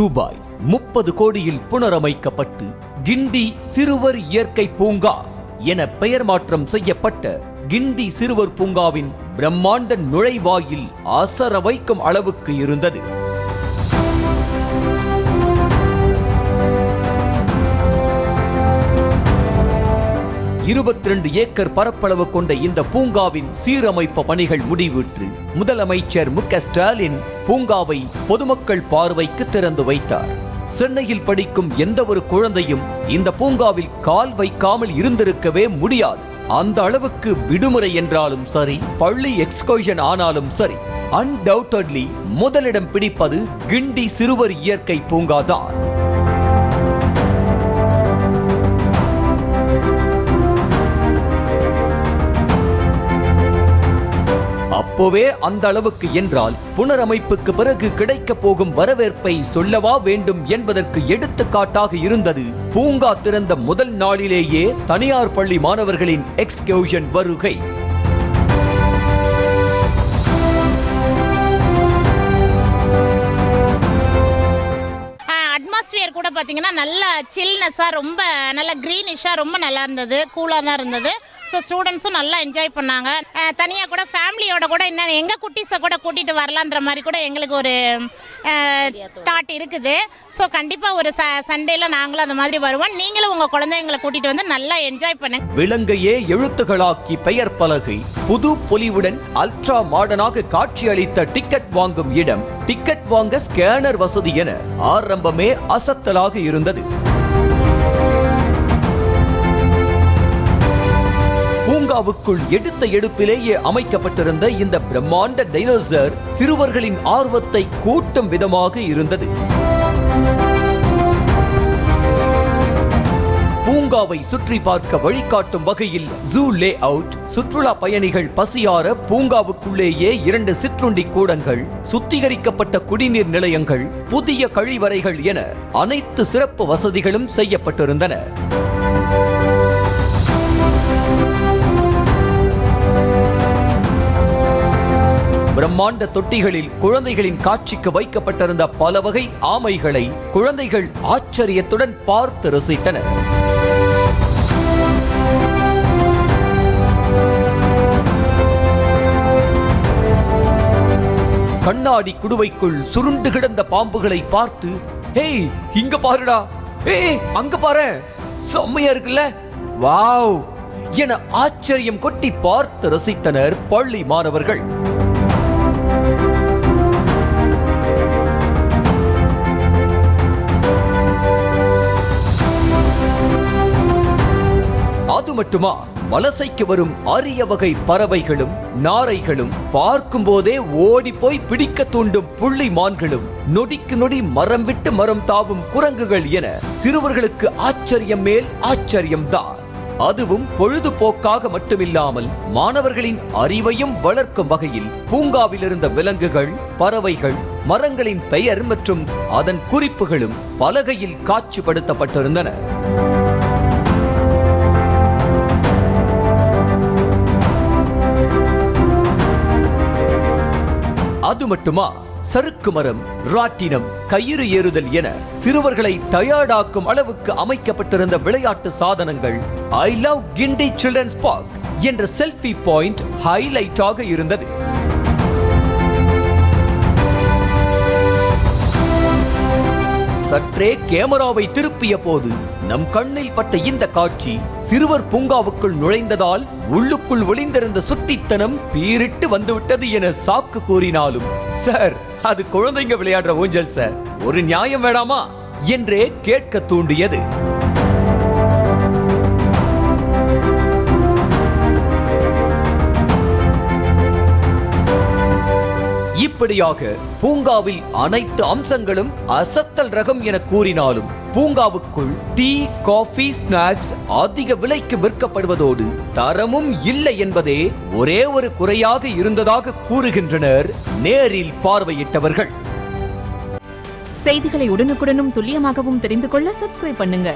ரூபாய் 30 கோடியில் புனரமைக்கப்பட்டு கிண்டி சிறுவர் இயற்கை பூங்கா என பெயர் மாற்றம் செய்யப்பட்ட கிண்டி சிறுவர் பூங்காவின் பிரம்மாண்ட நுழைவாயில் அசர வைக்கும் அளவுக்கு இருந்தது. இருபத்தி 2 ஏக்கர் பரப்பளவு கொண்ட இந்த பூங்காவின் சீரமைப்பு பணிகள் முடிவுற்று முதலமைச்சர் மு.க. ஸ்டாலின் பூங்காவை பொதுமக்கள் பார்வைக்கு திறந்து வைத்தார். சென்னையில் படிக்கும் எந்த ஒரு குழந்தையும் இந்த பூங்காவில் கால் வைக்காமல் இருந்திருக்கவே முடியாது. அந்த அளவுக்கு விடுமுறை என்றாலும் சரி, பள்ளி எக்ஸ்கர்ஷன் ஆனாலும் சரி, அன்டவுட்டட்லி முதலிடம் பிடிப்பது கிண்டி சிறுவர் இயற்கை பூங்காதான். அப்போவே அந்த அளவுக்கு என்றால் புனரமைப்புக்கு பிறகு கிடைக்க போகும் வரவேற்பை சொல்லவா வேண்டும் என்பதற்கு எடுத்துக்காட்டாக இருந்தது பூங்கா திறந்த முதல் நாளிலேயே தனியார் பள்ளி மாணவர்களின் எக்ஸ்கர்ஷன் வருகை. அட்மாஸ்பியர் கூட பார்த்தீங்கன்னா நல்ல சில்னஸாக, ரொம்ப நல்ல க்ரீனிஷாக, ரொம்ப நல்லா இருந்தது, கூலாக தான் இருந்தது. ஸோ ஸ்டூடெண்ட்ஸும் நல்லா என்ஜாய் பண்ணாங்க. தனியாக கூட ஃபேமிலியோட கூட இன்னும் எங்கள் குட்டீஸை கூட கூட்டிகிட்டு வரலான்ற மாதிரி கூட எங்களுக்கு ஒரு தாட் இருக்குது. ஸோ கண்டிப்பாக ஒரு சண்டேல நாங்களும் அந்த மாதிரி வருவோம். நீங்களும் உங்கள் குழந்தைங்களை கூட்டிகிட்டு வந்து நல்லா என்ஜாய் பண்ணுங்க. விலங்கையே எழுத்துக்களாக்கி பெயர் பலகை, புது பொலிவுடன் அல்ட்ரா மாடர்னாக காட்சி அளித்த டிக்கெட் வாங்கும் இடம், டிக்கெட் வாங்க ஸ்கேனர் வசதி என ஆரம்பமே அசத்தலாக இருந்தது. பூங்காவுக்குள் எடுத்த எடுப்பிலேயே அமைக்கப்பட்டிருந்த இந்த பிரம்மாண்ட டைனோசர் சிறுவர்களின் ஆர்வத்தை கூட்டும் விதமாக இருந்தது. பூங்காவை சுற்றி பார்க்க வழிகாட்டும் வகையில் ஜூ லே அவுட், சுற்றுலா பயணிகள் பசியார பூங்காவுக்குள்ளேயே 2 சிற்றுண்டி கூடங்கள், சுத்திகரிக்கப்பட்ட குடிநீர் நிலையங்கள், புதிய கழிவறைகள் என அனைத்து சிறப்பு வசதிகளும் செய்யப்பட்டிருந்தன. பிரம்மாண்ட தொட்டிகளில் குழந்தைகளின் காட்சிக்கு வைக்கப்பட்டிருந்த பல வகை ஆமைகளை குழந்தைகள் ஆச்சரியத்துடன் பார்த்து ரசித்தனர். கண்ணாடி குடுவைக்குள் சுருண்டு கிடந்த பாம்புகளை பார்த்து, "ஹேய், இங்க பாருடா, ஏய் அங்க பாரு, செம்மையா இருக்குல்ல, வாவ்" என ஆச்சரியம் கொட்டி பார்த்து ரசித்தனர் பள்ளி மாணவர்கள். அது மட்டுமா, வலசைக்கு வரும் அரிய வகை பறவைகளும் நாரைகளும், பார்க்கும் போதே ஓடி போய் பிடிக்க தூண்டும் புள்ளி மான்களும், நொடிக்கு நொடி மரம் விட்டு மரம் தாவும் குரங்குகள் என சிறுவர்களுக்கு ஆச்சரியம் மேல் ஆச்சரியம்தான். அதுவும் பொழுதுபோக்காக மட்டுமில்லாமல் மாணவர்களின் அறிவையும் வளர்க்கும் வகையில் பூங்காவில் இருந்த விலங்குகள், பறவைகள், மரங்களின் பெயர் மற்றும் அதன் குறிப்புகளும் பலகையில் காட்சிப்படுத்தப்பட்டிருந்தன. அது மட்டுமா, சறுக்கு மரம், ராட்டினம், கயிறு ஏறுதல் என சிறுவர்களை டயர்டாக்கும் அளவுக்கு அமைக்கப்பட்டிருந்த விளையாட்டு சாதனங்கள், I love Guindy children's park என்ற செல்ஃபி பாயிண்ட் ஹைலைட்டாக இருந்தது. சற்றே கேமராவை திருப்பிய போது நம் கண்ணில் பட்ட இந்த காட்சி சிறுவர் பூங்காவுக்குள் நுழைந்ததால் உள்ளுக்குள் ஒளிந்திருந்த சுட்டித்தனம் பீரிட்டு வந்துவிட்டது என சாக்கு கூறினாலும், சார், அது குழந்தைங்க விளையாடுற ஊஞ்சல் சார், ஒரு நியாயம் வேடாமா என்றே கேட்க தூண்டியது. இப்படியாக பூங்காவில் அனைத்து அம்சங்களும் அசத்தல் ரகம் என கூறினாலும் பூங்காவுக்குள் டீ, காஃபி, ஸ்நாக்ஸ் அதிக விலைக்கு விற்கப்படுவதோடு தரமும் இல்லை என்பதே ஒரே ஒரு குறையாக இருந்ததாக கூறுகின்றனர் நேரில் பார்வையிட்டவர்கள். செய்திகளை உடனுக்குடனும் துல்லியமாகவும் தெரிந்து கொள்ள சப்ஸ்கிரைப் பண்ணுங்க.